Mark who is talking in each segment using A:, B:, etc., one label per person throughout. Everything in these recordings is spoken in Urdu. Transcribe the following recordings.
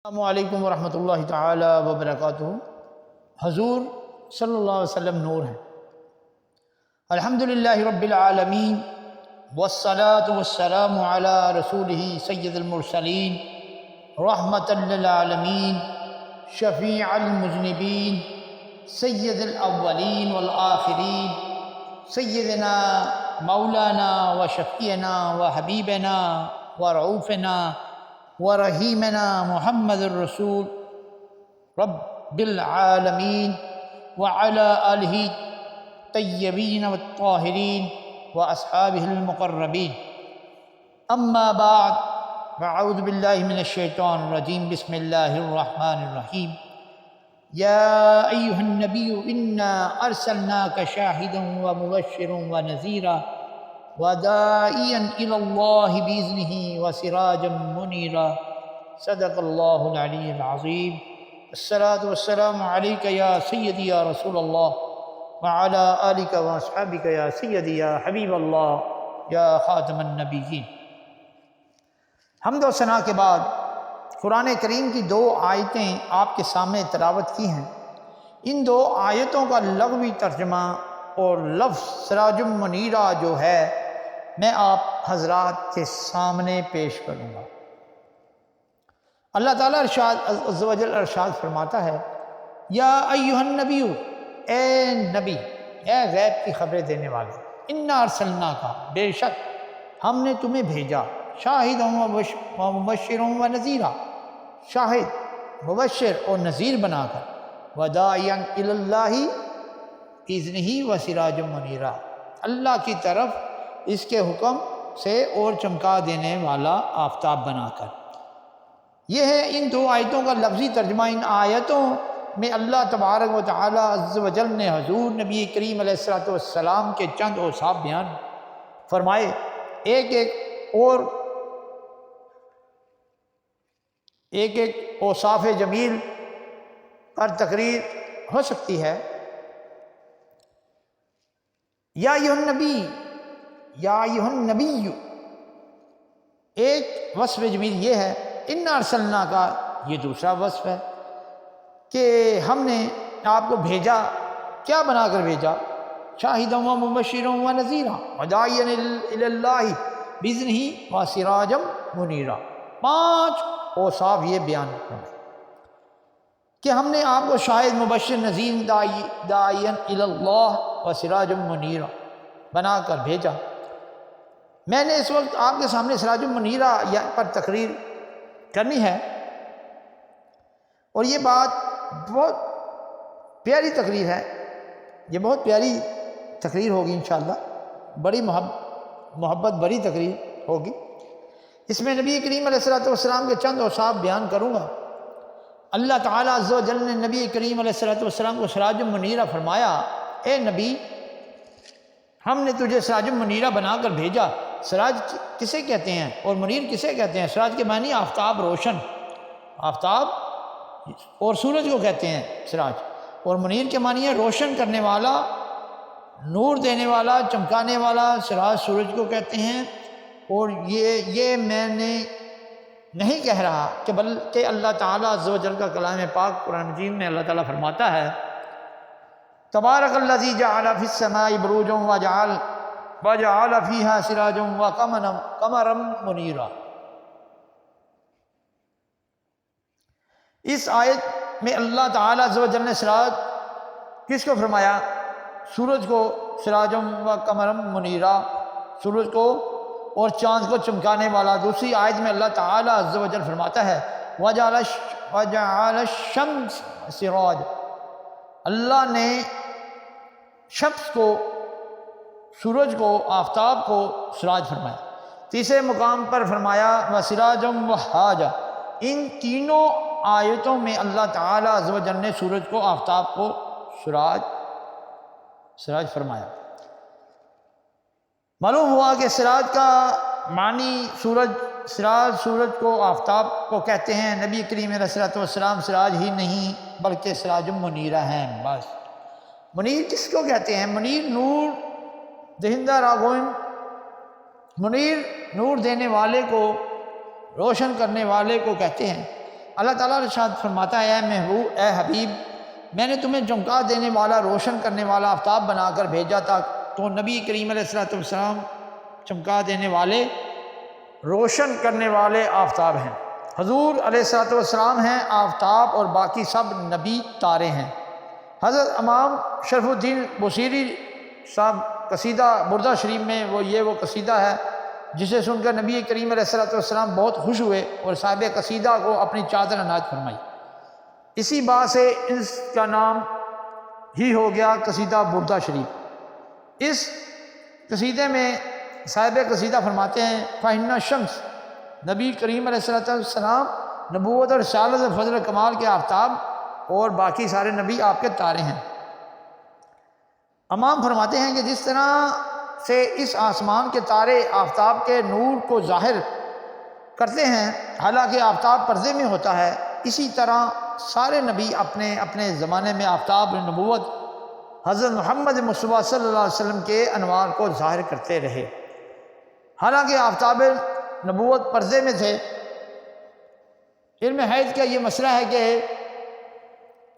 A: السلام علیکم ورحمۃ اللہ تعالی وبرکاتہ۔ حضور صلی اللہ علیہ وسلم نور ہیں۔ الحمدللہ رب العالمین والصلاة والسلام علی رسولہ سید المرسلین رحمۃ للعالمین شفیع المذنبین سید الاولین والآخرین سیدنا مولانا و شفیعنا و حبیبنا و رعوفنا ورحیمنا محمد الرسول رب العالمین وعلی آلہ طیبین والطاہرین واصحابہ المقربین، اما بعد فاعوذ باللہ من الشیطان الرجیم، بسم اللہ الرحمن الرحیم۔ یا ایہا النبی انا ارسلناک شاہدا ومبشرا ونذیرا وداعیا الی اللہ باذنہ وسراجا منیرا، صدق اللہ العلی العظیم۔ الصلاۃ والسلام علیک یا سیدی یا رسول اللہ وعلی آلک واصحابک یا سیدی یا حبیب اللہ یا خاتم النبیین۔ حمد و ثنا کے بعد قرآن کریم کی 2 آیتیں آپ کے سامنے تلاوت کی ہیں۔ ان 2 آیتوں کا لغوی ترجمہ اور لفظ سراج منیرہ جو ہے میں آپ حضرات کے سامنے پیش کروں گا۔ اللہ تعالیٰ عز و جل ارشاد فرماتا ہے، یا ایہا النبی، اے نبی، اے غیب کی خبریں دینے والے، انا ارسلناک، بے شک ہم نے تمہیں بھیجا، شاہدا و مبشرا و نذیرا، شاہد، مبشر اور نذیر بنا کر، وداعیا الی اللہ باذنہ وسراجا منیرا، اللہ کی طرف اس کے حکم سے اور چمکا دینے والا آفتاب بنا کر۔ یہ ہے ان 2 آیتوں کا لفظی ترجمہ۔ ان آیتوں میں اللہ تبارک و تعالی عز و جل نے حضور نبی کریم علیہ السلام کے چند اوصاف بیان فرمائے۔ ایک اوصاف جمیل پر تقریر ہو سکتی ہے۔ یا ایھا النبی، یا ایھا النبی، ایک وصف جمیل یہ ہے۔ انا ارسلناک، یہ دوسرا وصف ہے کہ ہم نے آپ کو بھیجا، کیا بنا کر بھیجا؟ شاہدا و مبشرا و نذیرا وداعیا الی اللہ باذنہ وسراجا منیرا۔ 5 اوصاف یہ بیان کریں کہ ہم نے آپ کو شاہد، مبشر، نذیر، داعیا الی اللہ وسراجا منیرا بنا کر بھیجا۔ میں نے اس وقت آپ کے سامنے سراج منیرہ پر تقریر کرنی ہے، اور یہ بات بہت پیاری تقریر ہے، یہ بہت پیاری تقریر ہوگی انشاءاللہ، بڑی محبت بڑی تقریر ہوگی۔ اس میں نبی کریم علیہ السلام کے چند اوصاف بیان کروں گا۔ اللہ تعالیٰ عز و جل نے نبی کریم علیہ السلام کو سراج منیرہ فرمایا، اے نبی ہم نے تجھے سراج منیرہ بنا کر بھیجا۔ سراج کسے کہتے ہیں اور منیر کسے کہتے ہیں؟ سراج کے معنی آفتاب، روشن، آفتاب اور سورج کو کہتے ہیں سراج، اور منیر کے معنی ہے روشن کرنے والا، نور دینے والا، چمکانے والا۔ سراج سورج کو کہتے ہیں، اور یہ میں نے نہیں کہہ رہا کہ بلکہ اللہ تعالیٰ عز و جل کا کلام پاک قرآن مجید میں اللہ تعالیٰ فرماتا ہے، تبارک الذی جعل فی السماء بروجا وجعل فیہا سراجا وقمرا منیرا۔ اس آیت میں اللہ تعالیٰ عز و جل نے سراج کس کو فرمایا؟ سورج کو، سراجا وقمرا منیرا، سورج کو اور چاند کو چمکانے والا۔ دوسری آیت میں اللہ تعالیٰ عز و جل فرماتا ہے، وجعل الشمس سراج، اللہ نے شمس کو، سورج کو، آفتاب کو سراج فرمایا۔ تیسرے مقام پر فرمایا وسراجا وہاجا۔ ان تینوں آیتوں میں اللہ تعالیٰ عز و جل نے سورج کو، آفتاب کو سراج فرمایا۔ معلوم ہوا کہ سراج کا معنی سراج سورج کو، آفتاب کو کہتے ہیں۔ نبی کریم علیہ السلام سراج ہی نہیں بلکہ سراج منیرہ ہیں۔ بس منیر کس کو کہتے ہیں؟ منیر نور دہندہ راگوئن، منیر نور دینے والے کو، روشن کرنے والے کو کہتے ہیں۔ اللہ تعالیٰ ارشاد فرماتا ہے، اے محبوب، اے حبیب، میں نے تمہیں چمکا دینے والا، روشن کرنے والا آفتاب بنا کر بھیجا تھا۔ تو نبی کریم علیہ السلام چمکا دینے والے، روشن کرنے والے آفتاب ہیں۔ حضور علیہ السلام ہیں آفتاب، اور باقی سب نبی تارے ہیں۔ حضرت امام شرف الدین بصیری صاحب قصیدہ بردہ شریف میں وہ قصیدہ ہے جسے سن کر نبی کریم علیہ السلام بہت خوش ہوئے اور صاحب قصیدہ کو اپنی چادر عنایت فرمائی۔ اسی بات سے اس کا نام ہی ہو گیا قصیدہ بردہ شریف۔ اس قصیدے میں صاحب قصیدہ فرماتے ہیں، فَإِنَّ الشَّمْسَ، نبی کریم علیہ السلام نبوت اور رسالت اور فضل کمال کے آفتاب، اور باقی سارے نبی آپ کے تارے ہیں۔ امام فرماتے ہیں کہ جس طرح سے اس آسمان کے تارے آفتاب کے نور کو ظاہر کرتے ہیں، حالانکہ آفتاب پردے میں ہوتا ہے، اسی طرح سارے نبی اپنے اپنے زمانے میں آفتاب نبوت حضرت محمد مصطفیٰ صلی اللہ علیہ وسلم کے انوار کو ظاہر کرتے رہے۔ حالانکہ آفتاب نبوت پردے میں تھے۔ علم حیض کا یہ مسئلہ ہے کہ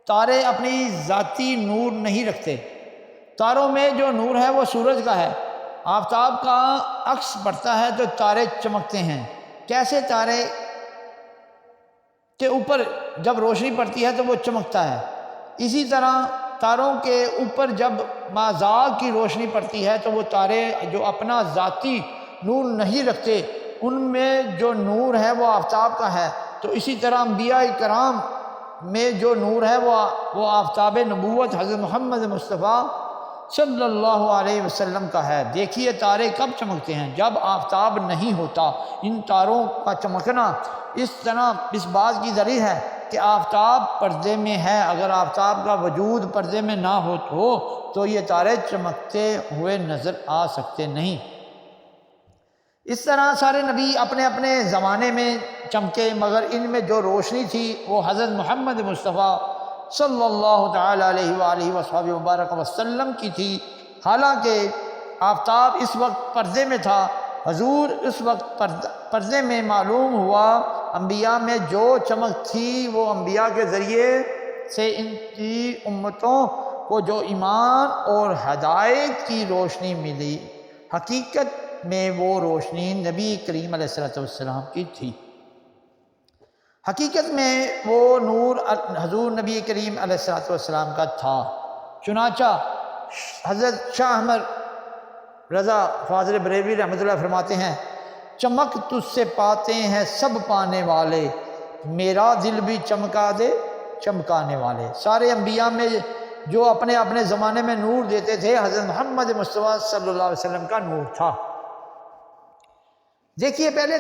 A: تارے اپنی ذاتی نور نہیں رکھتے۔ تاروں میں جو نور ہے وہ سورج کا ہے۔ آفتاب کا عکس پڑتا ہے تو تارے چمکتے ہیں۔ کیسے؟ تارے کے اوپر جب روشنی پڑتی ہے تو وہ چمکتا ہے، اسی طرح تاروں کے اوپر جب مازاغ کی روشنی پڑتی ہے تو وہ تارے جو اپنا ذاتی نور نہیں رکھتے، ان میں جو نور ہے وہ آفتاب کا ہے۔ تو اسی طرح انبیاء کرام میں جو نور ہے وہ آفتاب نبوت حضرت محمد مصطفیٰ صلی اللہ علیہ وسلم کا ہے۔ دیکھیے تارے کب چمکتے ہیں؟ جب آفتاب نہیں ہوتا۔ ان تاروں کا چمکنا اس طرح اس بات کی دلیل ہے کہ آفتاب پردے میں ہے۔ اگر آفتاب کا وجود پردے میں نہ ہو تو یہ تارے چمکتے ہوئے نظر آ سکتے نہیں۔ اس طرح سارے نبی اپنے اپنے زمانے میں چمکے، مگر ان میں جو روشنی تھی وہ حضرت محمد مصطفیٰ صلی اللہ تعالیٰ علیہ وآلہ وصحبہ وبارک وسلم کی تھی۔ حالانکہ آفتاب اس وقت پردے میں تھا، حضور اس وقت پردے میں معلوم ہوا۔ انبیاء میں جو چمک تھی وہ انبیاء کے ذریعے سے ان کی امتوں کو جو ایمان اور ہدایت کی روشنی ملی، حقیقت میں وہ روشنی نبی کریم علیہ السلام کی تھی۔ حقیقت میں وہ نور حضور نبی کریم علیہ السلام کا تھا۔ چنانچہ حضرت شاہ احمد رضا فاضل بریلوی رحمۃ اللہ فرماتے ہیں، چمک تجھ سے پاتے ہیں سب پانے والے، میرا دل بھی چمکا دے چمکانے والے۔ سارے انبیاء میں جو اپنے اپنے زمانے میں نور دیتے تھے، حضرت محمد مصطفیٰ صلی اللہ علیہ وسلم کا نور تھا۔ دیکھیے پہلے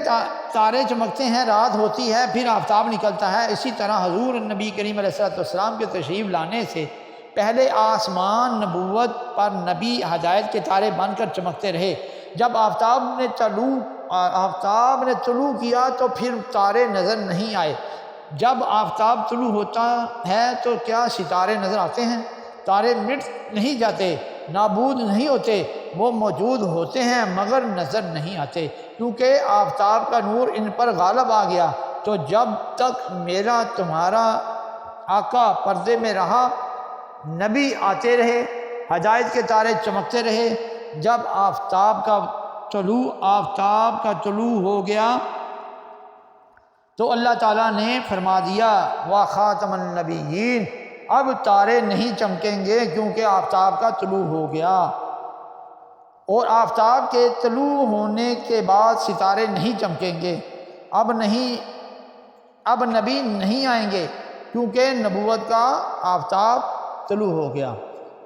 A: تارے چمکتے ہیں، رات ہوتی ہے، پھر آفتاب نکلتا ہے۔ اسی طرح حضور نبی کریم علیہ السلام کے تشریف لانے سے پہلے آسمان نبوت پر نبی ہدایت کے تارے بن کر چمکتے رہے۔ جب آفتاب نے طلوع کیا تو پھر تارے نظر نہیں آئے۔ جب آفتاب طلوع ہوتا ہے تو کیا ستارے نظر آتے ہیں؟ تارے مٹ نہیں جاتے، نابود نہیں ہوتے، وہ موجود ہوتے ہیں مگر نظر نہیں آتے، کیونکہ آفتاب کا نور ان پر غالب آ گیا۔ تو جب تک میرا تمہارا آقا پردے میں رہا، نبی آتے رہے، ہدایت کے تارے چمکتے رہے۔ جب آفتاب کا طلوع ہو گیا تو اللہ تعالیٰ نے فرما دیا وَخَاتَمَ النَّبِيِّينَ، اب تارے نہیں چمکیں گے کیونکہ آفتاب کا طلوع ہو گیا، اور آفتاب کے طلوع ہونے کے بعد ستارے نہیں چمکیں گے۔ اب نبی نہیں آئیں گے کیونکہ نبوت کا آفتاب طلوع ہو گیا۔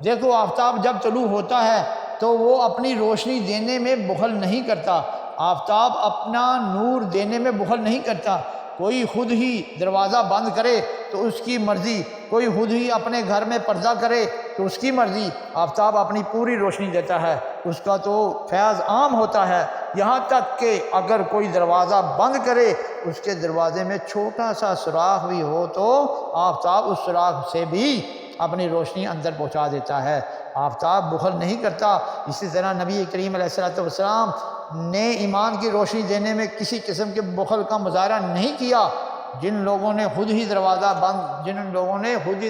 A: دیکھو آفتاب جب طلوع ہوتا ہے تو وہ اپنی روشنی دینے میں بخل نہیں کرتا۔ آفتاب اپنا نور دینے میں بخل نہیں کرتا۔ کوئی خود ہی دروازہ بند کرے تو اس کی مرضی، کوئی خود ہی اپنے گھر میں پردہ کرے تو اس کی مرضی۔ آفتاب اپنی پوری روشنی دیتا ہے، اس کا تو فیض عام ہوتا ہے، یہاں تک کہ اگر کوئی دروازہ بند کرے، اس کے دروازے میں چھوٹا سا سوراخ بھی ہو تو آفتاب اس سوراخ سے بھی اپنی روشنی اندر پہنچا دیتا ہے۔ آفتاب بخل نہیں کرتا۔ اسی طرح نبی کریم علیہ السلام نے ایمان کی روشنی دینے میں کسی قسم کے بخل کا مظاہرہ نہیں کیا۔ جن لوگوں نے خود ہی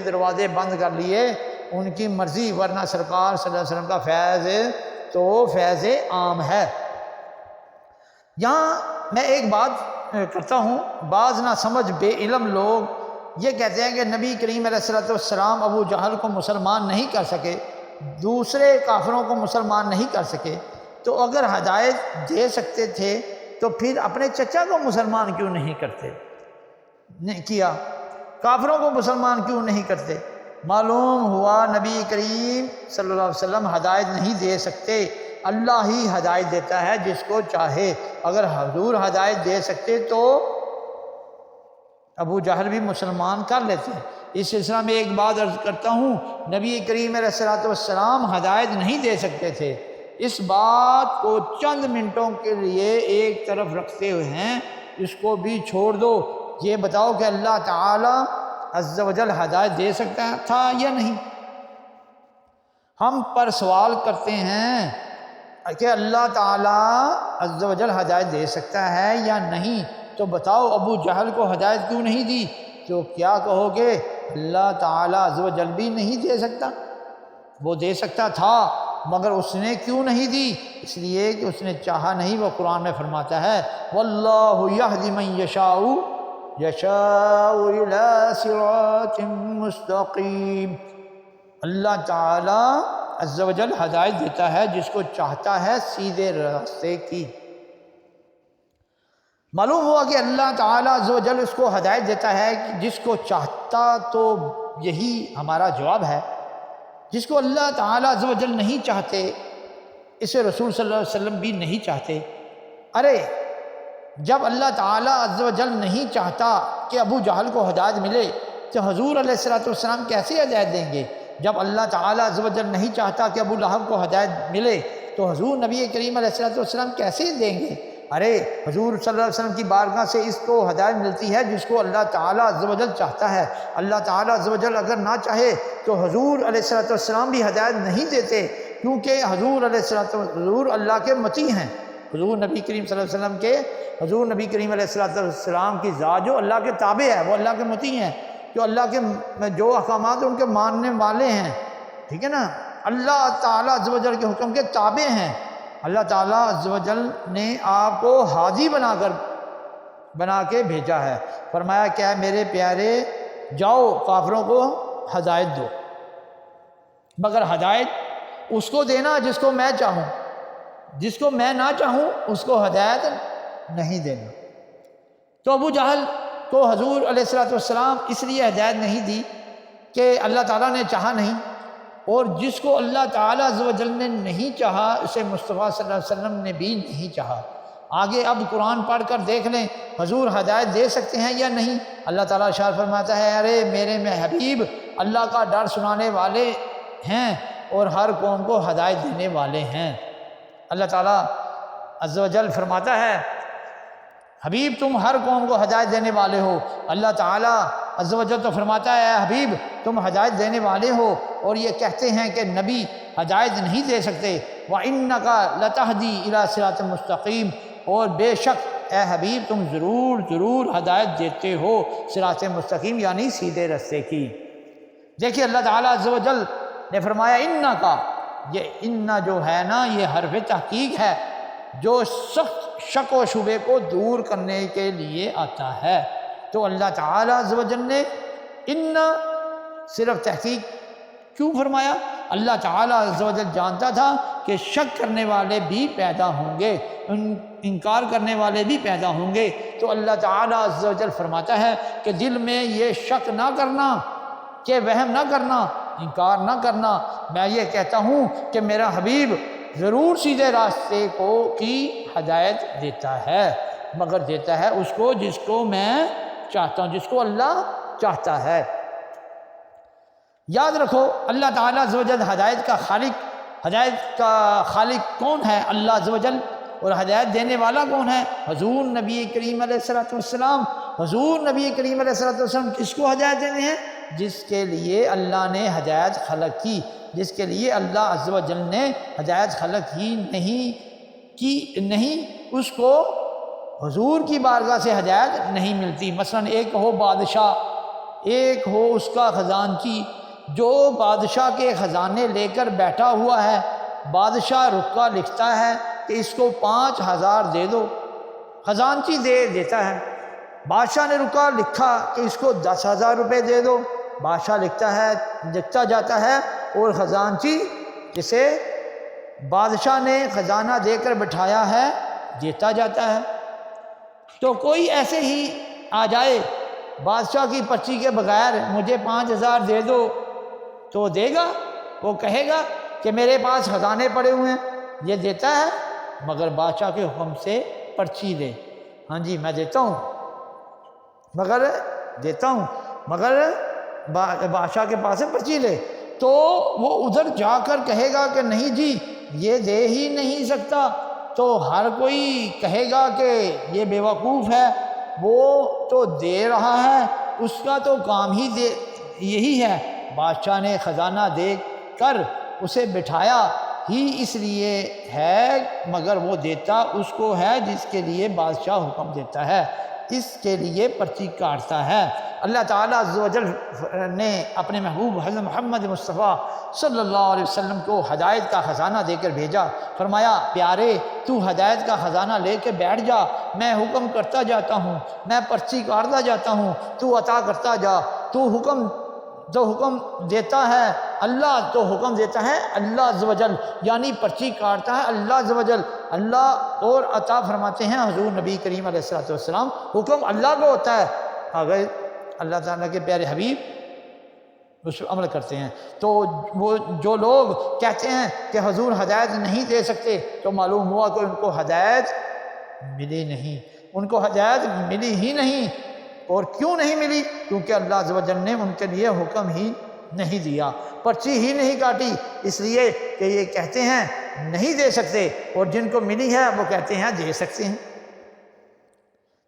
A: دروازے بند کر لیے ان کی مرضی، ورنہ سرکار صلی اللہ علیہ وسلم کا فیض تو فیض عام ہے۔ یہاں میں ایک بات کرتا ہوں، بعض نہ سمجھ بے علم لوگ یہ کہتے ہیں کہ نبی کریم علیہ السلام ابو جہل کو مسلمان نہیں کر سکے، دوسرے کافروں کو مسلمان نہیں کر سکے، تو اگر ہدایت دے سکتے تھے تو پھر اپنے چچا کو مسلمان کیوں نہیں کرتے کیا، کافروں کو مسلمان کیوں نہیں کرتے؟ معلوم ہوا نبی کریم صلی اللہ علیہ وسلم ہدایت نہیں دے سکتے، اللہ ہی ہدایت دیتا ہے جس کو چاہے۔ اگر حضور ہدایت دے سکتے تو ابو جہل بھی مسلمان کر لیتے۔ اس سلسلہ میں ایک بات عرض کرتا ہوں، نبی کریم علیہ السلام ہدایت نہیں دے سکتے تھے، اس بات کو چند منٹوں کے لیے ایک طرف رکھتے ہوئے ہیں، اس کو بھی چھوڑ دو۔ یہ بتاؤ کہ اللہ تعالی عز و جل ہدایت دے سکتا تھا یا نہیں؟ ہم پر سوال کرتے ہیں کہ اللہ تعالی عز و جل ہدایت دے سکتا ہے یا نہیں، تو بتاؤ ابو جہل کو ہدایت کیوں نہیں دی؟ تو کیا کہو گے؟ اللہ تعالی عز و جل بھی نہیں دے سکتا، وہ دے سکتا تھا مگر اس نے کیوں نہیں دی؟ اس لیے کہ اس نے چاہا نہیں۔ وہ قرآن میں فرماتا ہے واللہ یہدی من یشاء الی صراط مستقیم، اللہ تعالی عز و جل ہدایت دیتا ہے جس کو چاہتا ہے سیدھے راستے کی۔ معلوم ہوا کہ اللہ تعالی عز و جل اس کو ہدایت دیتا ہے جس کو چاہتا، تو یہی ہمارا جواب ہے۔ جس کو اللہ تعالی عز و جل نہیں چاہتے، اسے رسول صلی اللہ علیہ وسلم بھی نہیں چاہتے۔ ارے جب اللہ تعالی عز و جل نہیں چاہتا کہ ابو جہل کو ہدایت ملے تو حضور علیہ السلام کیسے ہدایت دیں گے؟ جب اللہ تعالی عز و جل نہیں چاہتا کہ ابو لہب کو ہدایت ملے تو حضور نبی کریم علیہ السلام کیسے دیں گے؟ ارے حضور صلی اللہ علیہ وسلم کی بارگاہ سے اس کو ہدایت ملتی ہے جس کو اللہ تعالی عز و جل چاہتا ہے۔ اللہ تعالی عز و جل اگر نہ چاہے تو حضور علیہ السلام بھی ہدایت نہیں دیتے، کیونکہ حضور اللہ کے مطیع ہیں۔ حضور نبی کریم صلی اللہ علیہ وسلم حضور نبی کریم علیہ السلام کی ذات جو اللہ کے تابع ہے، وہ اللہ کے مطیع ہیں، جو اللہ کے جو احکامات ان کے ماننے والے ہیں، ٹھیک ہے نا، اللہ تعالیٰ عز و جل کے حکم کے تابع ہیں۔ اللہ تعالیٰ عز و جل نے آپ کو ہادی بنا کے بھیجا ہے۔ فرمایا کہ میرے پیارے جاؤ کافروں کو ہدایت دو، مگر ہدایت اس کو دینا جس کو میں چاہوں، جس کو میں نہ چاہوں اس کو ہدایت نہیں دینا۔ تو ابو جہل کو حضور علیہ السلام اس لیے ہدایت نہیں دی کہ اللہ تعالیٰ نے چاہا نہیں، اور جس کو اللہ تعالیٰ عز و جل نے نہیں چاہا اسے مصطفیٰ صلی اللہ علیہ وسلم نے بھی نہیں چاہا۔ آگے اب قرآن پڑھ کر دیکھ لیں حضور ہدایت دے سکتے ہیں یا نہیں۔ اللہ تعالیٰ ارشاد فرماتا ہے ارے میرے میں حبیب اللہ کا ڈر سنانے والے ہیں اور ہر قوم کو ہدایت دینے والے ہیں۔ اللہ تعالیٰ عز و جل فرماتا ہے حبیب تم ہر قوم کو ہدایت دینے والے ہو۔ اللہ تعالیٰ عز و جل تو فرماتا ہے حبیب تم ہدایت دینے والے ہو، اور یہ کہتے ہیں کہ نبی ہدایت نہیں دے سکتے۔ وَإِنَّكَ لَتَهْدِي إِلَىٰ صِرَاطٍ مُسْتَقِيمٍ، اور بے شک اے حبیب تم ضرور ہدایت دیتے ہو صراط مستقیم یعنی سیدھے راستے کی۔ دیکھیے اللہ تعالیٰ عز و جل نے فرمایا اِنَّكَ، یہ اِنَّ جو ہے نا یہ حرف تحقیق ہے جو سخت شک و شبے کو دور کرنے کے لیے آتا ہے۔ تو اللہ تعالیٰ عز و جل نے اِنَّ صرف تحقیق کیوں فرمایا؟ اللہ تعالیٰ عز و جل جانتا تھا کہ شک کرنے والے بھی پیدا ہوں گے، انکار کرنے والے بھی پیدا ہوں گے، تو اللہ تعالیٰ عز و جل فرماتا ہے کہ دل میں یہ شک نہ کرنا، کہ وہم نہ کرنا، انکار نہ کرنا۔ میں یہ کہتا ہوں کہ میرا حبیب ضرور سیدھے راستے کی ہدایت دیتا ہے، مگر دیتا ہے اس کو جس کو میں چاہتا ہوں، جس کو اللہ چاہتا ہے۔ یاد رکھو اللہ تعالیٰ عز و جل ہدایت کا خالق کون ہے؟ اللہ عز و جل، اور ہدایت دینے والا کون ہے؟ حضور نبی کریم علیہ السلام۔ حضور نبی کریم علیہ السلام کس کو ہدایت دینے ہیں؟ جس کے لیے اللہ نے ہدایت خلق کی، جس کے لیے اللہ عز و جل نے ہدایت خلق ہی نہیں اس کو حضور کی بارگاہ سے ہدایت نہیں ملتی۔ مثلا ایک ہو بادشاہ، ایک ہو اس کا خزانچی، جو بادشاہ کے خزانے لے کر بیٹھا ہوا ہے، بادشاہ رکا لکھتا ہے کہ اس کو 5,000 دے دو، خزانچی دے دیتا ہے۔ بادشاہ نے رکا لکھا کہ اس کو 10,000 روپے دے دو، بادشاہ لکھتا جاتا ہے، اور خزانچی جسے بادشاہ نے خزانہ دے کر بٹھایا ہے دیتا جاتا ہے۔ تو کوئی ایسے ہی آ جائے بادشاہ کی پرچی کے بغیر مجھے 5,000 دے دو تو دے گا؟ وہ کہے گا کہ میرے پاس خزانے پڑے ہوئے ہیں، یہ دیتا ہے مگر بادشاہ کے حکم سے پرچی دے۔ ہاں جی میں دیتا ہوں مگر بادشاہ کے پاس سے پرچی لے، تو وہ ادھر جا کر کہے گا کہ نہیں جی یہ دے ہی نہیں سکتا، تو ہر کوئی کہے گا کہ یہ بیوقوف ہے، وہ تو دے رہا ہے، اس کا تو کام ہی یہی ہے۔ بادشاہ نے خزانہ دے کر اسے بٹھایا ہی اس لیے ہے، مگر وہ دیتا اس کو ہے جس کے لیے بادشاہ حکم دیتا ہے، اس کے لیے پرچی کاٹتا ہے۔ اللہ تعالیٰ عز و جل نے اپنے محبوب حضرت محمد مصطفیٰ صلی اللہ علیہ وسلم کو ہدایت کا خزانہ دے کر بھیجا۔ فرمایا پیارے تو ہدایت کا خزانہ لے کے بیٹھ جا، میں حکم کرتا جاتا ہوں، میں پرچی کاٹتا جاتا ہوں، تو عطا کرتا جا، تو حکم دیتا ہے اللہ، تو حکم دیتا ہے اللہ عز و جل، یعنی پرچی کاٹتا ہے اللہ عز و جل، اللہ اور عطا فرماتے ہیں حضور نبی کریم علیہ السلام، حکم اللہ کو ہوتا ہے، اگر اللہ تعالیٰ کے پیارے حبیب اس پر عمل کرتے ہیں۔ تو وہ جو لوگ کہتے ہیں کہ حضور ہدایت نہیں دے سکتے، تو معلوم ہوا کہ ان کو ہدایت ملی نہیں، ان کو ہدایت ملی ہی نہیں۔ اور کیوں نہیں ملی؟ کیونکہ اللہ عز و جل نے ان کے لیے حکم ہی نہیں دیا، پرچی ہی نہیں کاٹی، اس لیے کہ یہ کہتے ہیں نہیں دے سکتے، اور جن کو ملی ہے وہ کہتے ہیں دے سکتے ہیں۔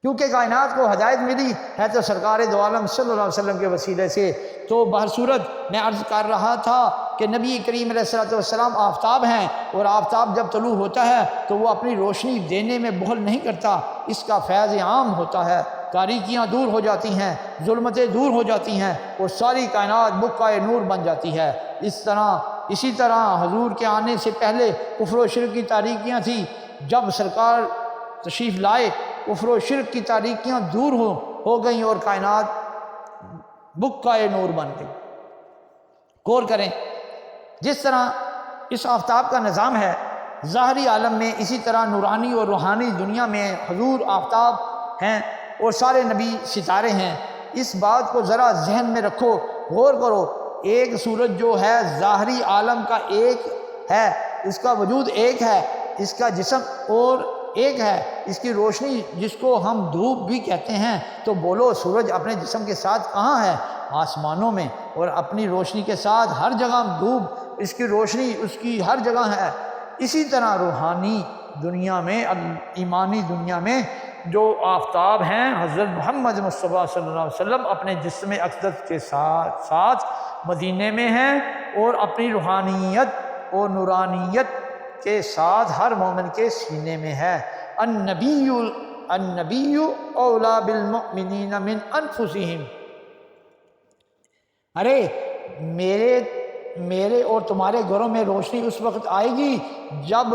A: کیونکہ کائنات کو ہدایت ملی ہے تو سرکار دو عالم صلی اللہ علیہ وسلم کے وسیلے سے۔ تو بہرصورت میں عرض کر رہا تھا کہ نبی کریم علیہ السلام آفتاب ہیں، اور آفتاب جب طلوع ہوتا ہے تو وہ اپنی روشنی دینے میں بخل نہیں کرتا، اس کا فیض عام ہوتا ہے، تاریکیاں دور ہو جاتی ہیں، ظلمتیں دور ہو جاتی ہیں، اور ساری کائنات بقعۂ نور بن جاتی ہے۔ اسی طرح حضور کے آنے سے پہلے کفر و شرک کی تاریکیاں تھیں، جب سرکار تشریف لائے کفر و شرک کی تاریکیاں دور ہو گئیں اور کائنات بقعۂ نور بن گئی۔ غور کریں، جس طرح اس آفتاب کا نظام ہے ظاہری عالم میں، اسی طرح نورانی اور روحانی دنیا میں حضور آفتاب ہیں اور سارے نبی ستارے ہیں۔ اس بات کو ذرا ذہن میں رکھو، غور کرو، ایک سورج جو ہے ظاہری عالم کا ایک ہے، اس کا وجود ایک ہے، اس کا جسم اور ایک ہے، اس کی روشنی جس کو ہم دھوپ بھی کہتے ہیں، تو بولو سورج اپنے جسم کے ساتھ کہاں ہے؟ آسمانوں میں، اور اپنی روشنی کے ساتھ ہر جگہ دھوپ، اس کی روشنی اس کی ہر جگہ ہے۔ اسی طرح روحانی دنیا میں، ایمانی دنیا میں جو آفتاب ہیں حضرت محمد مصطفیٰ صلی اللہ علیہ وسلم اپنے جسم اقدس کے ساتھ مدینے میں ہیں، اور اپنی روحانیت اور نورانیت کے ساتھ ہر مومن کے سینے میں ہے۔ النبی اولا بالمؤمنین من انفسہم، ارے میرے اور تمہارے گھروں میں روشنی اس وقت آئے گی جب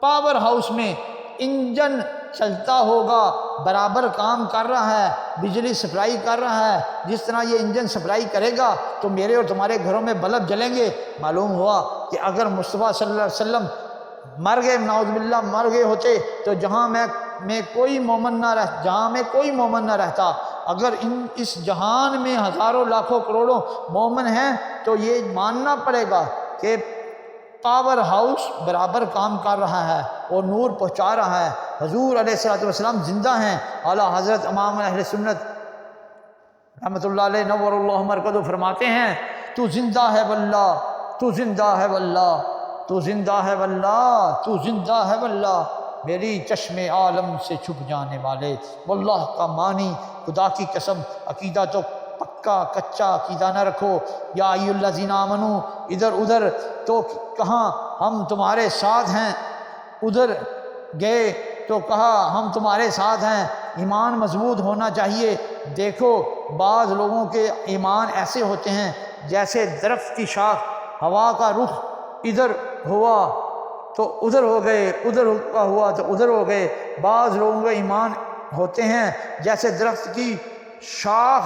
A: پاور ہاؤس میں انجن چلتا ہوگا، برابر کام کر رہا ہے، بجلی سپلائی کر رہا ہے، جس طرح یہ انجن سپلائی کرے گا تو میرے اور تمہارے گھروں میں بلب جلیں گے۔ معلوم ہوا کہ اگر مصطفیٰ صلی اللہ علیہ وسلم مر گئے، نعوذ باللہ مر گئے ہوتے، تو جہاں میں کوئی مومن نہ رہتا۔ اگر اس جہان میں ہزاروں لاکھوں کروڑوں مومن ہیں تو یہ ماننا پڑے گا کہ پاور ہاؤس برابر کام کر رہا ہے اور نور پہنچا رہا ہے۔ حضور علیہ السلام زندہ ہیں۔ اعلیٰ حضرت امام اہل سنت رحمۃ اللہ علیہ نور اللہ مرکزہ فرماتے ہیں، تو زندہ ہے واللہ، تو زندہ ہے واللہ، تو زندہ ہے واللہ، تو زندہ ہے واللہ، میری چشم عالم سے چھپ جانے والے۔ واللہ کا معنی خدا کی قسم، عقیدہ تو پکا کچا عقیدہ نہ رکھو۔ یا ایھا الذین آمنو، ادھر تو کہاں ہم تمہارے ساتھ ہیں، ادھر گئے تو کہا ہم تمہارے ساتھ ہیں، ایمان مضبوط ہونا چاہیے۔ دیکھو بعض لوگوں کے ایمان ایسے ہوتے ہیں جیسے درخت کی شاخ، ہوا کا رخ ادھر ہوا تو ادھر ہو گئے، ادھر ہوا تو ادھر ہو گئے۔ بعض لوگوں کے ایمان ہوتے ہیں جیسے درخت کی شاخ،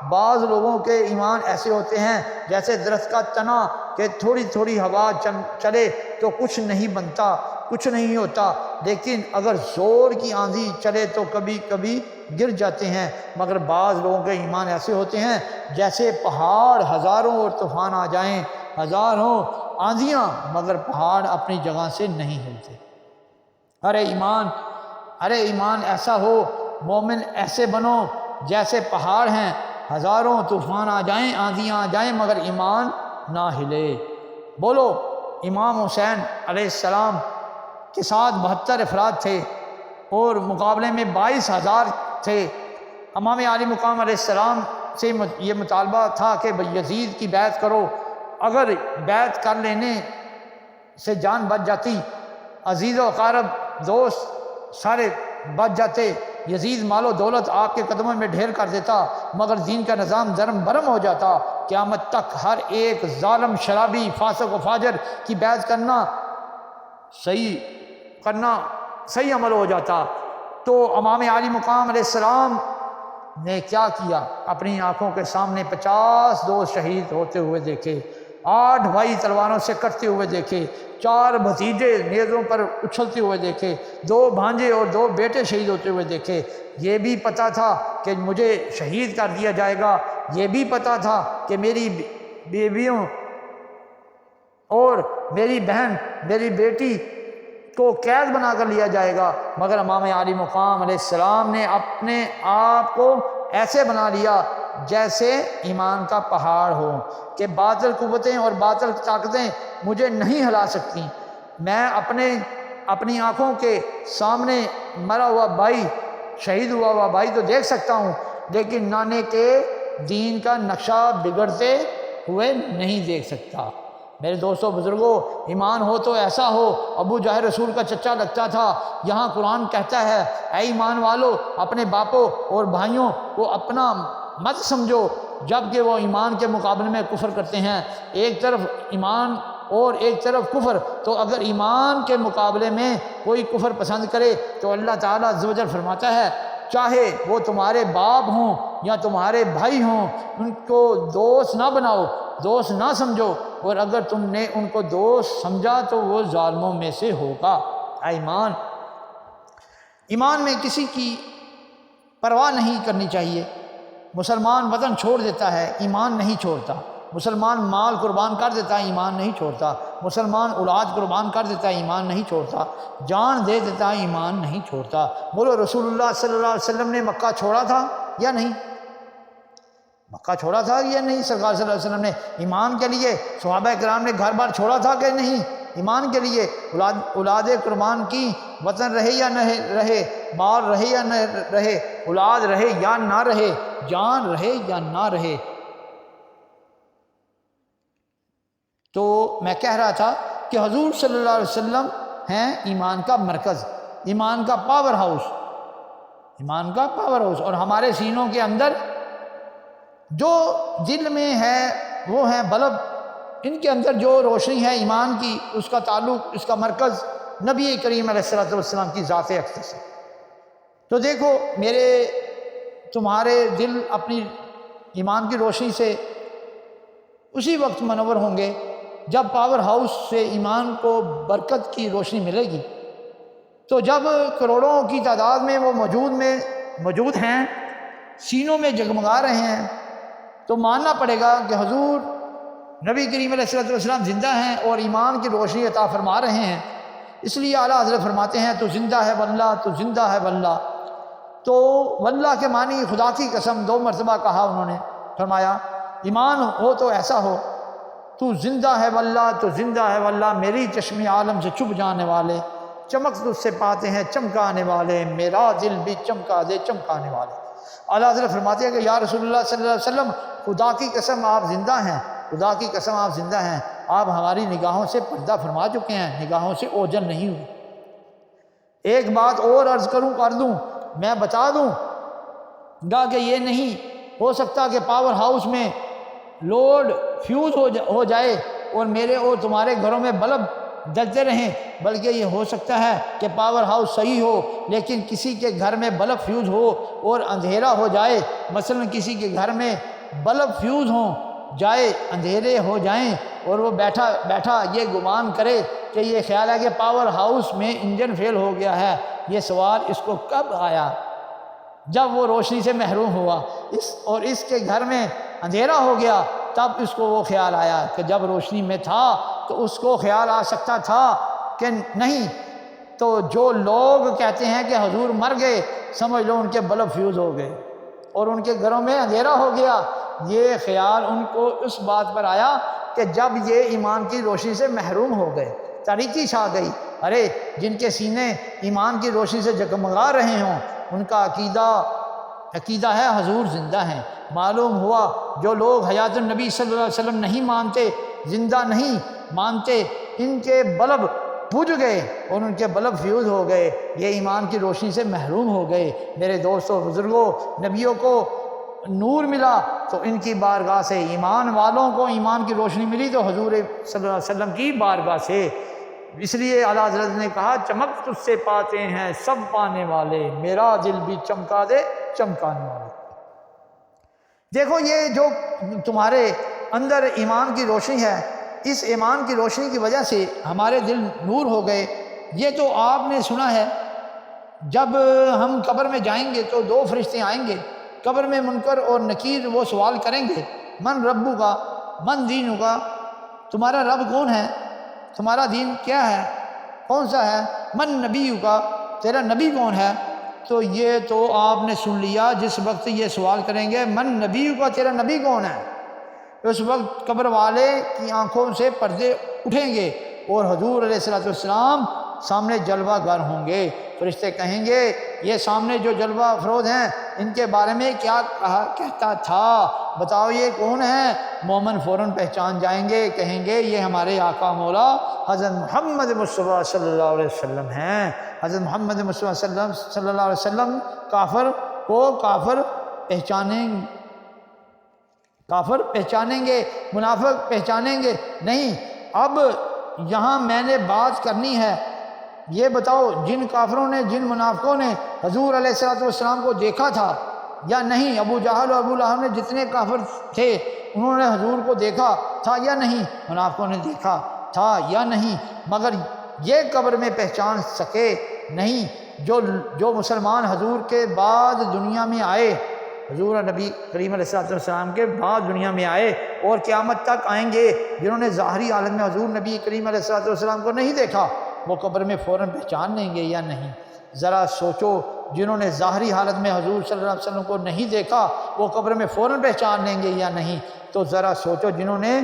A: بعض لوگوں کے ایمان ایسے ہوتے ہیں جیسے درخت کا تنا کہ تھوڑی تھوڑی ہوا چلے تو کچھ نہیں بنتا، کچھ نہیں ہوتا، لیکن اگر زور کی آندھی چلے تو کبھی کبھی گر جاتے ہیں۔ مگر بعض لوگوں کے ایمان ایسے ہوتے ہیں جیسے پہاڑ، ہزاروں اور طوفان آ جائیں، ہزاروں آندھیاں، مگر پہاڑ اپنی جگہ سے نہیں ہلتے۔ ارے ایمان ایسا ہو، مومن ایسے بنو جیسے پہاڑ ہیں، ہزاروں طوفان آ جائیں، آندھیاں آ جائیں، مگر ایمان نہ ہلے۔ بولو، امام حسین علیہ السلام کے ساتھ 72 افراد تھے اور مقابلے میں 22,000 تھے۔ امام عالی مقام علیہ السلام سے یہ مطالبہ تھا کہ یزید کی بیعت کرو۔ اگر بیعت کر لینے سے جان بچ جاتی، عزیز و اقارب دوست سارے بچ جاتے، یزید مال و دولت آپ کے قدموں میں ڈھیر کر دیتا، مگر دین کا نظام درم برم ہو جاتا۔ قیامت تک ہر ایک ظالم، شرابی، فاسق و فاجر کی بیعت کرنا صحیح عمل ہو جاتا۔ تو امام عالی مقام علیہ السلام نے کیا کیا؟ اپنی آنکھوں کے سامنے 50 دوست شہید ہوتے ہوئے دیکھے، 8 بھائی تلواروں سے کٹتے ہوئے دیکھے، 4 بھتیجے نیزوں پر اچھلتے ہوئے دیکھے، 2 بھانجے اور 2 بیٹے شہید ہوتے ہوئے دیکھے۔ یہ بھی پتہ تھا کہ مجھے شہید کر دیا جائے گا، یہ بھی پتہ تھا کہ میری بیویوں اور میری بہن، میری بیٹی کو قید بنا کر لیا جائے گا، مگر امام عالی مقام علیہ السلام نے اپنے آپ کو ایسے بنا لیا جیسے ایمان کا پہاڑ ہو کہ باطل قوتیں اور باطل طاقتیں مجھے نہیں ہلا سکتی۔ میں اپنی آنکھوں کے سامنے مرا ہوا بھائی، شہید ہوا ہوا بھائی تو دیکھ سکتا ہوں، لیکن نانے کے دین کا نقشہ بگڑتے ہوئے نہیں دیکھ سکتا۔ میرے دوستوں بزرگوں، ایمان ہو تو ایسا ہو۔ ابو جہل رسول کا چچا لگتا تھا۔ یہاں قرآن کہتا ہے، اے ایمان والو، اپنے باپوں اور بھائیوں کو اپنا مت سمجھو جبکہ وہ ایمان کے مقابلے میں کفر کرتے ہیں۔ ایک طرف ایمان اور ایک طرف کفر، تو اگر ایمان کے مقابلے میں کوئی کفر پسند کرے تو اللہ تعالیٰ عز و جل فرماتا ہے، چاہے وہ تمہارے باپ ہوں یا تمہارے بھائی ہوں، ان کو دوست نہ بناؤ، دوست نہ سمجھو، اور اگر تم نے ان کو دوست سمجھا تو وہ ظالموں میں سے ہوگا۔ ایمان میں کسی کی پرواہ نہیں کرنی چاہیے۔ مسلمان وطن چھوڑ دیتا ہے، ایمان نہیں چھوڑتا۔ مسلمان مال قربان کر دیتا ہے، ایمان نہیں چھوڑتا۔ مسلمان اولاد قربان کر دیتا ہے، ایمان نہیں چھوڑتا۔ جان دے دیتا ہے، ایمان نہیں چھوڑتا۔ بولو، رسول اللہ صلی اللہ علیہ وسلم نے مکہ چھوڑا تھا یا نہیں؟ مکہ چھوڑا تھا یا نہیں؟ سرکار صلی اللہ علیہ وسلم نے ایمان کے لیے صحابہ کرام نے گھر بار چھوڑا تھا کہ نہیں؟ ایمان کے لیے اولاد قربان کی، وطن رہے یا نہ رہے، مال رہے یا نہ رہے، اولاد رہے یا نہ رہے، جان رہے یا نہ رہے۔ تو میں کہہ رہا تھا کہ حضور صلی اللہ علیہ وسلم ہیں ایمان کا مرکز، ایمان کا پاور ہاؤس، ایمان کا پاور ہاؤس۔ اور ہمارے سینوں کے اندر جو دل میں ہے وہ ہے بلب، ان کے اندر جو روشنی ہے ایمان کی، اس کا تعلق، اس کا مرکز نبی کریم علیہ الصلوۃ والسلام کی ذات اقدس سے۔ تو دیکھو، میرے تمہارے دل اپنی ایمان کی روشنی سے اسی وقت منور ہوں گے جب پاور ہاؤس سے ایمان کو برکت کی روشنی ملے گی۔ تو جب کروڑوں کی تعداد میں وہ موجود ہیں، سینوں میں جگمگا رہے ہیں، تو ماننا پڑے گا کہ حضور نبی کریم علیہ الصلوۃ والسلام زندہ ہیں اور ایمان کی روشنی عطا فرما رہے ہیں۔ اس لیے اعلیٰ حضرت فرماتے ہیں، تو زندہ ہے واللہ، تو زندہ ہے واللہ۔ تو واللہ کے معنی خدا کی قسم 2 مرتبہ کہا انہوں نے، فرمایا ایمان ہو تو ایسا ہو، تو زندہ ہے واللہ، تو زندہ ہے واللہ، میری چشم عالم سے چھپ جانے والے، چمک تجھ سے پاتے ہیں چمکانے والے، میرا دل بھی چمکا دے چمکانے والے۔ اعلیٰ حضرت فرماتے ہیں کہ یا رسول اللہ صلی اللہ علیہ وسلم، خدا کی قسم آپ زندہ ہیں، خدا کی قسم آپ زندہ ہیں، آپ ہماری نگاہوں سے پردہ فرما چکے ہیں، نگاہوں سے اوجھل نہیں ہوئے۔ ایک بات اور عرض کر دوں، میں بتا دوں گا کہ یہ نہیں ہو سکتا کہ پاور ہاؤس میں لوڈ فیوز ہو جائے اور میرے اور تمہارے گھروں میں بلب جلتے رہیں، بلکہ یہ ہو سکتا ہے کہ پاور ہاؤس صحیح ہو لیکن کسی کے گھر میں بلب فیوز ہو اور اندھیرا ہو جائے۔ مثلا کسی کے گھر میں بلب فیوز اندھیرے ہو جائیں اور وہ بیٹھا یہ گمان کرے کہ یہ خیال ہے کہ پاور ہاؤس میں انجن فیل ہو گیا ہے۔ یہ سوال اس کو کب آیا؟ جب وہ روشنی سے محروم ہوا اور اس کے گھر میں اندھیرا ہو گیا، تب اس کو وہ خیال آیا کہ جب روشنی میں تھا تو اس کو خیال آ سکتا تھا کہ نہیں۔ تو جو لوگ کہتے ہیں کہ حضور مر گئے، سمجھ لو ان کے بلب فیوز ہو گئے اور ان کے گھروں میں اندھیرا ہو گیا۔ یہ خیال ان کو اس بات پر آیا کہ جب یہ ایمان کی روشنی سے محروم ہو گئے، تاریکی چھا گئی۔ ارے جن کے سینے ایمان کی روشنی سے جگمگا رہے ہوں، ان کا عقیدہ ہے حضور زندہ ہیں۔ معلوم ہوا جو لوگ حیات النبی صلی اللہ علیہ وسلم نہیں مانتے، زندہ نہیں مانتے، ان کے بلب بجھ گئے اور ان کے بلب فیوز ہو گئے، یہ ایمان کی روشنی سے محروم ہو گئے۔ میرے دوستوں بزرگوں، نبیوں کو نور ملا تو ان کی بارگاہ سے، ایمان والوں کو ایمان کی روشنی ملی تو حضور صلی اللہ علیہ وسلم کی بارگاہ سے۔ اس لیے اعلیٰ حضرت نے کہا چمک تجھ سے پاتے ہیں سب پانے والے، میرا دل بھی چمکا دے چمکانے والے۔ دیکھو یہ جو تمہارے اندر ایمان کی روشنی ہے، اس ایمان کی روشنی کی وجہ سے ہمارے دل نور ہو گئے۔ یہ تو آپ نے سنا ہے، جب ہم قبر میں جائیں گے تو دو فرشتے آئیں گے، قبر میں منکر اور نکیر وہ سوال کریں گے، من ربو کا من دینو کا، تمہارا رب کون ہے، تمہارا دین کیا ہے، کون سا ہے، من نبیو کا، تیرا نبی کون ہے۔ تو یہ تو آپ نے سن لیا، جس وقت یہ سوال کریں گے من نبیو کا، تیرا نبی کون ہے، اس وقت قبر والے کی آنکھوں سے پردے اٹھیں گے اور حضور علیہ السلام سامنے جلوہ گر ہوں گے۔ فرشتے کہیں گے یہ سامنے جو جلوہ افروز ہیں ان کے بارے میں کیا کہتا تھا، بتاؤ یہ کون ہے۔ مومن فوراً پہچان جائیں گے، کہیں گے یہ ہمارے آقا مولا حضرت محمد مصطفیٰ صلی اللہ علیہ وسلم ہیں۔ حضرت محمد مصطفیٰ صلی اللہ علیہ وسلم کافر کو کافر پہچانیں گے، منافق پہچانیں گے نہیں۔ اب یہاں میں نے بات کرنی ہے، یہ بتاؤ جن کافروں نے، جن منافقوں نے حضور علیہ السلام کو دیکھا تھا یا نہیں؟ ابو جہل اور ابو لہب نے جتنے کافر تھے انہوں نے حضور کو دیکھا تھا یا نہیں؟ منافقوں نے دیکھا تھا یا نہیں؟ مگر یہ قبر میں پہچان سکے نہیں۔ جو مسلمان حضور کے بعد دنیا میں آئے، حضور نبی کریم علیہ السلام کے بعد دنیا میں آئے اور قیامت تک آئیں گے، جنہوں نے ظاہری حالت میں حضور نبی کریم علیہ السلام کو نہیں دیکھا، وہ قبر میں فوراً پہچان لیں گے یا نہیں؟ ذرا سوچو، جنہوں نے ظاہری حالت میں حضور صلی اللہ علیہ وسلم کو نہیں دیکھا وہ قبر میں فوراً پہچان لیں گے یا نہیں؟ تو ذرا سوچو، جنہوں نے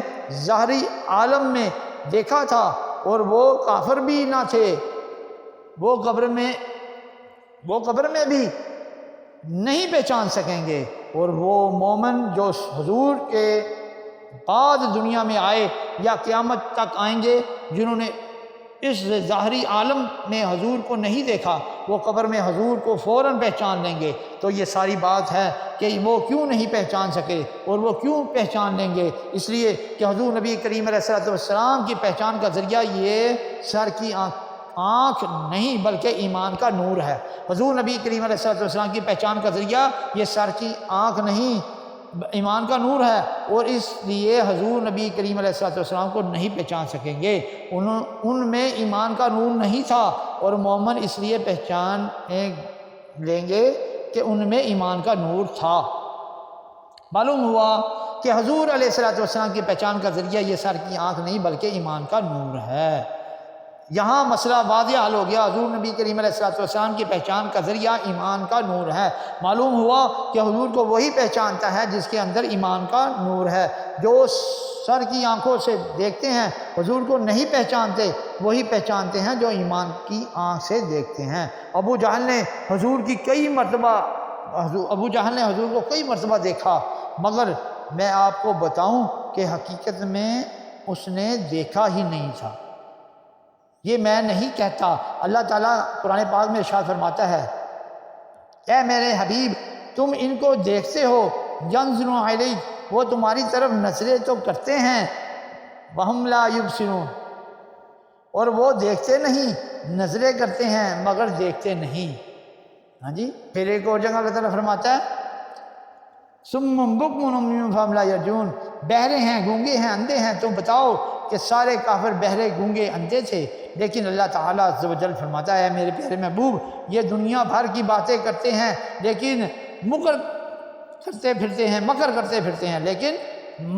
A: ظاہری عالم میں دیکھا تھا اور وہ کافر بھی نہ تھے، وہ قبر میں بھی نہیں پہچان سکیں گے۔ اور وہ مومن جو حضور کے بعد دنیا میں آئے یا قیامت تک آئیں گے، جنہوں نے اس ظاہری عالم میں حضور کو نہیں دیکھا، وہ قبر میں حضور کو فوراً پہچان لیں گے۔ تو یہ ساری بات ہے کہ وہ کیوں نہیں پہچان سکے اور وہ کیوں پہچان لیں گے؟ اس لیے کہ حضور نبی کریم علیہ السلام کی پہچان کا ذریعہ یہ سر کی آنکھ نہیں بلکہ ایمان کا نور ہے۔ حضور نبی کریم علیہ السلام کی پہچان کا ذریعہ یہ سر کی آنکھ نہیں ایمان کا نور ہے، اور اس لیے حضور نبی کریم علیہ السلام کو نہیں پہچان سکیں گے، ان میں ایمان کا نور نہیں تھا، اور مومن اس لیے پہچان لیں گے کہ ان میں ایمان کا نور تھا۔ معلوم ہوا کہ حضور علیہ السلام کی پہچان کا ذریعہ یہ سر کی آنکھ نہیں بلکہ ایمان کا نور ہے۔ یہاں مسئلہ واضح حل ہو گیا، حضور نبی کریم علیہ السلام کی پہچان کا ذریعہ ایمان کا نور ہے۔ معلوم ہوا کہ حضور کو وہی پہچانتا ہے جس کے اندر ایمان کا نور ہے۔ جو سر کی آنکھوں سے دیکھتے ہیں حضور کو نہیں پہچانتے، وہی پہچانتے ہیں جو ایمان کی آنکھ سے دیکھتے ہیں۔ ابو جہل نے حضور کو کئی مرتبہ دیکھا، مگر میں آپ کو بتاؤں کہ حقیقت میں اس نے دیکھا ہی نہیں تھا۔ یہ میں نہیں کہتا۔ اللہ تعالیٰ قرآن پاک میں ارشاد فرماتا ہے، اے میرے حبیب تم ان کو دیکھتے ہو، ینظرون الیک، وہ تمہاری طرف نظریں تو کرتے ہیں، وہم لا یبصرون، اور وہ دیکھتے نہیں، نظریں کرتے ہیں مگر دیکھتے نہیں۔ ہاں جی، پھر ایک اور جگہ اللہ تعالیٰ فرماتا ہے صم بکم عمی فہم لا یرجعون، بہرے ہیں، گونگے ہیں، اندھے ہیں۔ تو بتاؤ کہ سارے کافر بہرے، گونگے، اندھے تھے، لیکن اللہ تعالیٰ عز و جل فرماتا ہے میرے پیارے محبوب یہ دنیا بھر کی باتیں کرتے ہیں لیکن مکر کرتے پھرتے ہیں لیکن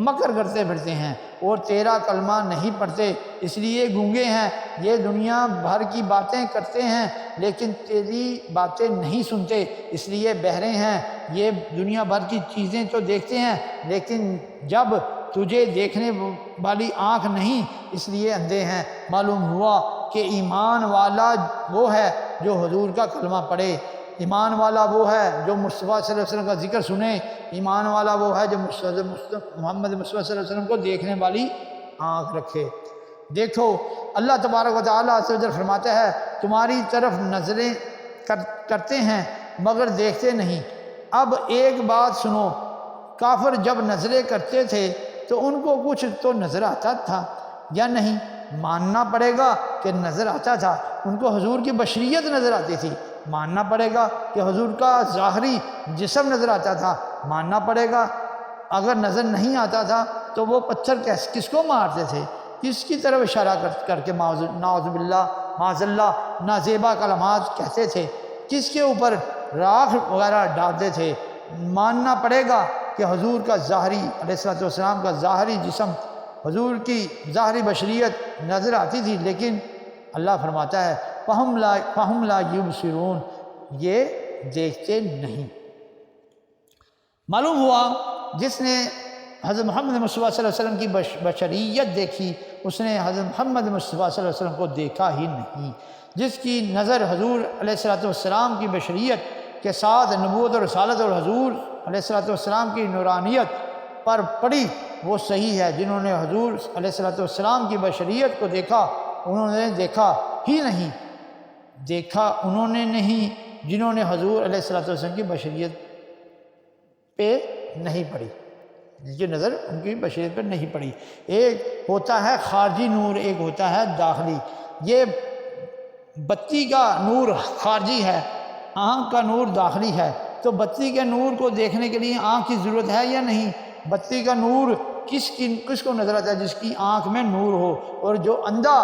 A: مکر کرتے پھرتے ہیں، اور تیرا کلمہ نہیں پڑھتے، اس لیے گونگے ہیں۔ یہ دنیا بھر کی باتیں کرتے ہیں لیکن تیری باتیں نہیں سنتے، اس لیے بہرے ہیں۔ یہ دنیا بھر کی چیزیں تو دیکھتے ہیں لیکن جب تجھے دیکھنے والی آنکھ نہیں، اس لیے اندھے ہیں۔ معلوم ہوا کہ ایمان والا وہ ہے جو حضور کا کلمہ پڑھے، ایمان والا وہ ہے جو مصطفیٰ صلی اللہ علیہ وسلم کا ذکر سنے، ایمان والا وہ ہے جو محمد مصطفیٰ صلی اللہ علیہ وسلم کو دیکھنے والی آنکھ رکھے۔ دیکھو اللہ تبارک و تعالیٰ عز و جل فرماتا ہے تمہاری طرف نظریں کرتے ہیں مگر دیکھتے نہیں۔ اب ایک بات سنو، کافر جب نظریں کرتے تھے تو ان کو کچھ تو نظر آتا تھا یا نہیں؟ ماننا پڑے گا کہ نظر آتا تھا، ان کو حضور کی بشریت نظر آتی تھی، ماننا پڑے گا کہ حضور کا ظاہری جسم نظر آتا تھا، ماننا پڑے گا۔ اگر نظر نہیں آتا تھا تو وہ پتھر کس کو مارتے تھے، کس کی طرف اشارہ کر کے نعوذ باللہ معاذ اللہ نازیبا کلمات کہتے تھے، کس کے اوپر راکھ وغیرہ ڈالتے تھے۔ ماننا پڑے گا کہ حضور کا ظاہری علیہ السلام کا ظاہری جسم، حضور کی ظاہری بشریت نظر آتی تھی، لیکن اللہ فرماتا ہے فہم لا یبصرون، یہ دیکھتے نہیں۔ معلوم ہوا جس نے حضرت محمد مصطفیٰ صلی اللہ علیہ وسلم کی بشریت دیکھی اس نے حضرت محمد مصطفیٰ صلی اللہ علیہ وسلم کو دیکھا ہی نہیں۔ جس کی نظر حضور علیہ السلام کی بشریت کے ساتھ نبوت اور رسالت اور حضور علیہ السلام کی نورانیت پر پڑی وہ صحیح ہے۔ جنہوں نے حضور علیہ السلام کی بشریت کو دیکھا انہوں نے دیکھا ہی نہیں، انہوں نے نہیں جنہوں نے حضور علیہ السلام کی بشریت پہ نہیں پڑی، جس کی نظر ان کی بشریت پر نہیں پڑی۔ ایک ہوتا ہے خارجی نور، ایک ہوتا ہے داخلی۔ یہ بتی کا نور خارجی ہے، آنکھ کا نور داخلی ہے۔ تو بتی کے نور کو دیکھنے کے لیے آنکھ کی ضرورت ہے یا نہیں؟ بتی کا نور کس کو نظر آتا ہے؟ جس کی آنکھ میں نور ہو، اور جو اندھا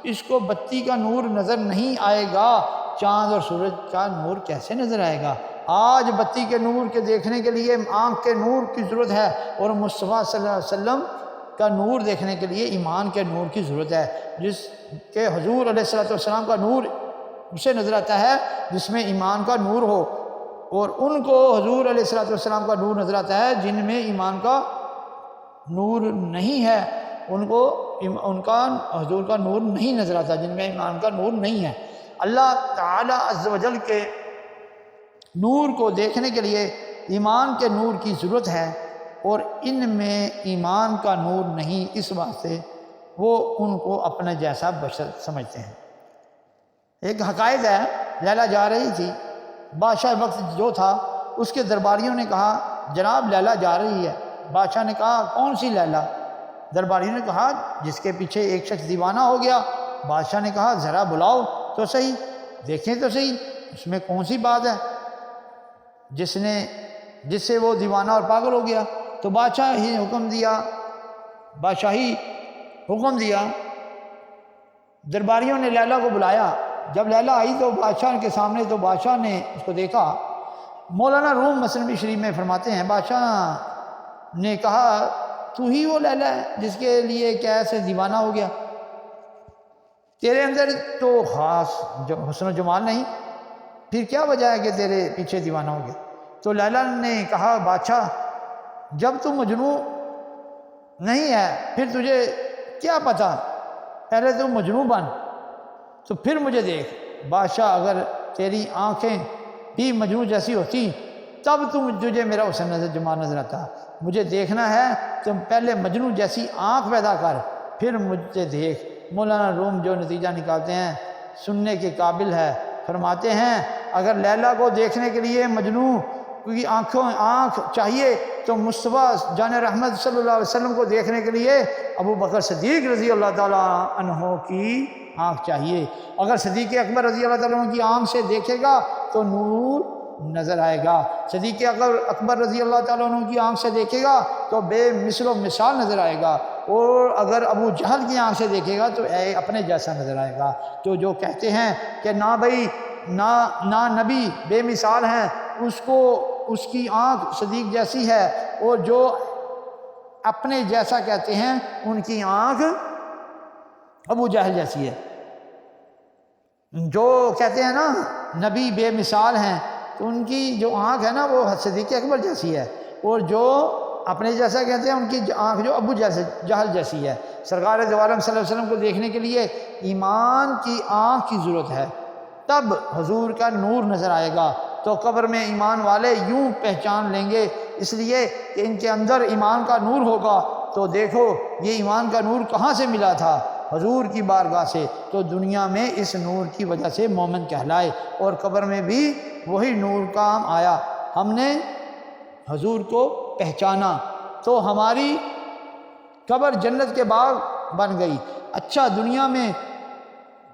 A: اس کو بتی کا نور نظر نہیں آئے گا، چاند اور سورج کا نور کیسے نظر آئے گا؟ آج بتی کے نور کے دیکھنے کے لیے آنکھ کے نور کی ضرورت ہے، اور مصطفیٰ صلی اللہ علیہ وسلم کا نور دیکھنے کے لیے ایمان کے نور کی ضرورت ہے، جس کے حضور علیہ السلام کا نور اسے نظر آتا ہے جس میں ایمان کا نور ہو، اور ان کو حضور علیہ السلام کا نور نظر آتا ہے جن میں ایمان کا نور نہیں ہے، ان کا حضور کا نور نہیں نظر آتا، جن میں ایمان کا نور نہیں ہے۔ اللہ تعالی عز و جل کے نور کو دیکھنے کے لیے ایمان کے نور کی ضرورت ہے، اور ان میں ایمان کا نور نہیں، اس واسطے وہ ان کو اپنے جیسا بشر سمجھتے ہیں۔ ایک حقائق ہے، لیلا جا رہی تھی، بادشاہ وقت جو تھا اس کے درباریوں نے کہا جناب لیلا جا رہی ہے۔ بادشاہ نے کہا کون سی لیلا؟ درباریوں نے کہا جس کے پیچھے ایک شخص دیوانہ ہو گیا۔ بادشاہ نے کہا ذرا بلاؤ تو صحیح، دیکھیں تو صحیح اس میں کون سی بات ہے جس سے وہ دیوانہ اور پاگل ہو گیا۔ تو بادشاہی حکم دیا، درباریوں نے لیلا کو بلایا۔ جب لیلا آئی تو بادشاہ کے سامنے، تو بادشاہ نے اس کو دیکھا۔ مولانا روم مثنوی شریف میں فرماتے ہیں بادشاہ نے کہا تو ہی وہ لیلا ہے جس کے لیے کیسے دیوانہ ہو گیا؟ تیرے اندر تو خاص حسن و جمال نہیں، پھر کیا وجہ ہے کہ تیرے پیچھے دیوانہ ہو گیا؟ تو لیلا نے کہا بادشاہ جب تو مجنون نہیں ہے پھر تجھے کیا پتہ، پہلے تو مجنون بن تو پھر مجھے دیکھ۔ بادشاہ اگر تیری آنکھیں بھی مجنون جیسی ہوتی تب تجھے میرا حسن نظر جمال نظر آتا، مجھے دیکھنا ہے تم پہلے مجنون جیسی آنکھ پیدا کر پھر مجھے دیکھ۔ مولانا روم جو نتیجہ نکالتے ہیں سننے کے قابل ہے، فرماتے ہیں اگر لیلا کو دیکھنے کے لیے مجنوں کی آنکھ چاہیے تو مصطفیٰ جان رحمت صلی اللہ علیہ وسلم کو دیکھنے کے لیے ابو بکر صدیق رضی اللہ تعالیٰ عنہ کی آنکھ چاہیے۔ اگر صدیق اکبر رضی اللہ تعالیٰ عنہ کی آنکھ سے دیکھے گا تو نور نظر آئے گا، صدیق اکبر رضی اللہ تعالیٰ عنہ کی آنکھ سے دیکھے گا تو بے مثل و مثال نظر آئے گا، اور اگر ابو جہل کی آنکھ سے دیکھے گا تو اپنے جیسا نظر آئے گا۔ تو جو کہتے ہیں کہ نہ بھائی نہ نبی بے مثال ہیں، اس کی آنکھ صدیق جیسی ہے، اور جو اپنے جیسا کہتے ہیں ان کی آنکھ ابو جہل جیسی ہے۔ جو کہتے ہیں نا نبی بے مثال ہیں تو ان کی جو آنکھ ہے نا وہ صدیق اکبر جیسی ہے، اور جو اپنے جیسا کہتے ہیں ان کی آنکھ جو ابو جہل جیسی ہے۔ سرکار دو عالم صلی اللہ علیہ وسلم کو دیکھنے کے لیے ایمان کی آنکھ کی ضرورت ہے، تب حضور کا نور نظر آئے گا۔ تو قبر میں ایمان والے یوں پہچان لیں گے، اس لیے کہ ان کے اندر ایمان کا نور ہوگا۔ تو دیکھو یہ ایمان کا نور کہاں سے ملا تھا؟ حضور کی بارگاہ سے، تو دنیا میں اس نور کی وجہ سے مومن کہلائے، اور قبر میں بھی وہی نور کام آیا۔ ہم نے حضور کو پہچانا تو ہماری قبر جنت کے باغ بن گئی۔ اچھا دنیا میں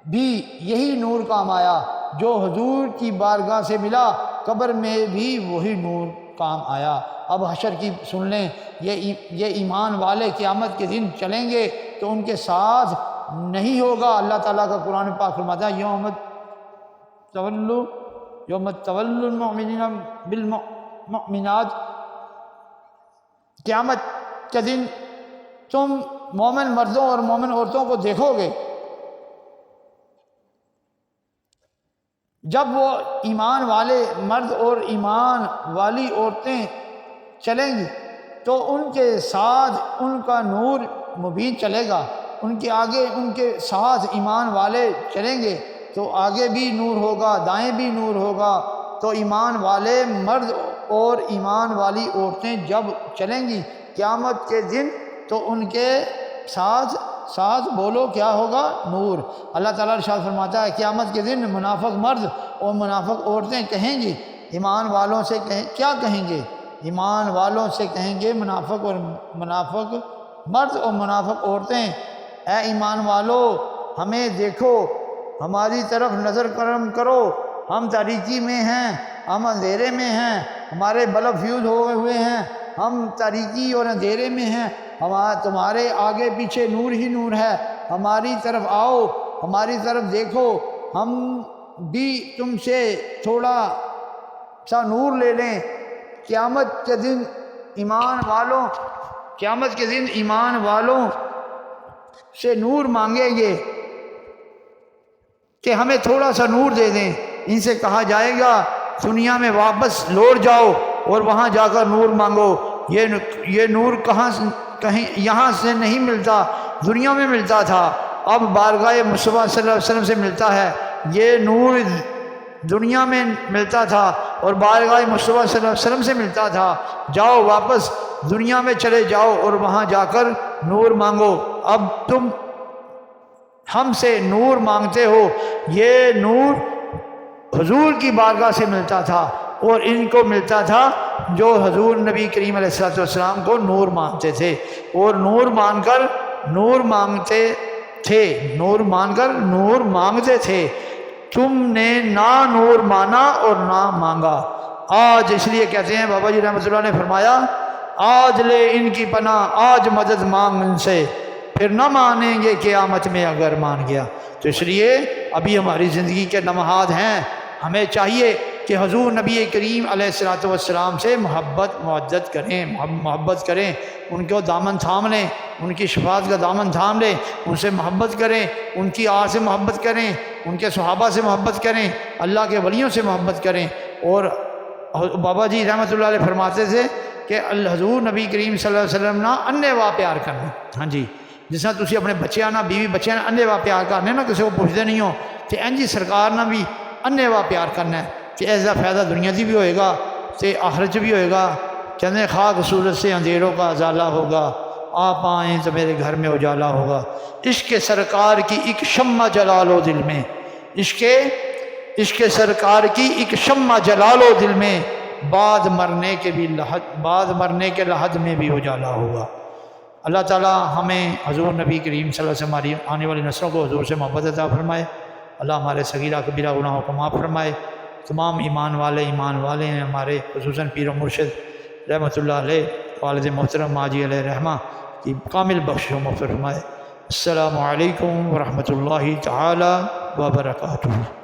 A: بھی یہی نور کام آیا جو حضور کی بارگاہ سے ملا، قبر میں بھی وہی نور کام آیا۔ اب حشر کی سن لیں، یہ ایمان والے قیامت کے دن چلیں گے تو ان کے ساتھ نہیں ہوگا۔ اللہ تعالیٰ کا قرآن پاک فرماتا ہے یوم تول المؤمنین بالمؤمنات، قیامت کے دن تم مومن مردوں اور مومن عورتوں کو دیکھو گے، جب وہ ایمان والے مرد اور ایمان والی عورتیں چلیں گی تو ان کے ساتھ ان کا نور مبین چلے گا، ان کے آگے ان کے ساتھ ایمان والے چلیں گے تو آگے بھی نور ہوگا، دائیں بھی نور ہوگا۔ تو ایمان والے مرد اور ایمان والی عورتیں جب چلیں گی قیامت کے دن تو ان کے ساتھ بولو کیا ہوگا؟ نور۔ اللہ تعالیٰ ارشاد فرماتا ہے قیامت کے دن منافق مرد اور منافق عورتیں کہیں گی ایمان والوں سے کیا کہیں گے؟ ایمان والوں سے کہیں گے منافق مرد اور منافق عورتیں، اے ایمان والو ہمیں دیکھو، ہماری طرف نظر کرم کرو، ہم تاریکی میں ہیں، ہم اندھیرے میں ہیں، ہمارے بلب فیوز ہوئے ہیں، ہم تاریکی اور اندھیرے میں ہیں، تمہارے آگے پیچھے نور ہی نور ہے، ہماری طرف آؤ، ہماری طرف دیکھو، ہم بھی تم سے تھوڑا سا نور لے لیں۔ قیامت کے دن ایمان والوں سے نور مانگیں گے کہ ہمیں تھوڑا سا نور دے دیں۔ ان سے کہا جائے گا دنیا میں واپس لوٹ جاؤ اور وہاں جا کر نور مانگو، یہ نور کہیں یہاں سے نہیں ملتا، دنیا میں ملتا تھا، اب بارگاہ مصطفیٰ صلی اللہ علیہ وسلم سے ملتا ہے۔ یہ نور دنیا میں ملتا تھا اور بارگاہ مصطفیٰ صلی اللہ علیہ وسلم سے ملتا تھا، جاؤ واپس دنیا میں چلے جاؤ اور وہاں جا کر نور مانگو۔ اب تم ہم سے نور مانگتے ہو، یہ نور حضور کی بارگاہ سے ملتا تھا اور ان کو ملتا تھا جو حضور نبی کریم علیہ السلام کو نور مانگتے تھے، اور نور مان کر نور مانگتے تھے۔ تم نے نہ نور مانا اور نہ مانگا۔ آج اس لیے کہتے ہیں بابا جی رحمۃ اللہ نے فرمایا آج لے ان کی پناہ، آج مدد مانگ ان سے، پھر نہ مانیں گے قیامت میں اگر مان گیا۔ تو اس لیے ابھی ہماری زندگی کے لمحات ہیں، ہمیں چاہیے کہ حضور نبی کریم علیہ السلام سے محبت کریں، ان کو دامن تھام لیں، ان کی شفاعت کا دامن تھام لیں، ان سے محبت کریں، ان کی آل سے محبت کریں، ان کے صحابہ سے محبت کریں، اللہ کے ولیوں سے محبت کریں۔ اور بابا جی رحمۃ اللہ علیہ فرماتے تھے کہ حضور نبی کریم صلی اللہ علیہ وسلم نہ انے وا پیار کرنا، ہاں جی جس طرح تسی اپنے بچیاں نہ بیوی بچیاں نہ انے وا پیار کرنے نا، کسی کو پوچھتے نہیں ہو، تو انجی سرکار نہ بھی انے وا پیار کرنا ہے کہ ایسا فائدہ دنیا دی بھی ہوئے گا تے آخرت بھی ہوئے گا۔ کہنے خاک صورت سے اندھیروں کا ازالہ ہوگا، آپ آئیں تو میرے گھر میں اجالا ہوگا۔ عشق سرکار کی ایک شمع جلا لو دل میں، عشق سرکار کی ایک شمع جلا لو دل میں، بعد مرنے کے لحد میں بھی اجالا ہوگا۔ اللہ تعالی ہمیں حضور نبی کریم صلی اللہ علیہ وسلم، ہماری آنے والی نسلوں کو حضور سے محبت عطا فرمائے۔ اللہ ہمارے صغیرہ کبیرہ گناہوں کو معاف فرمائے۔ تمام ایمان والے ہیں، ہمارے خصوصاً پیر و مرشد رحمۃ اللہ علیہ، والد محترم ماجی علیہ رحمہ کی کامل بخش و مغفرت فرمائے۔ السلام علیکم ورحمۃ اللہ تعالی وبرکاتہ۔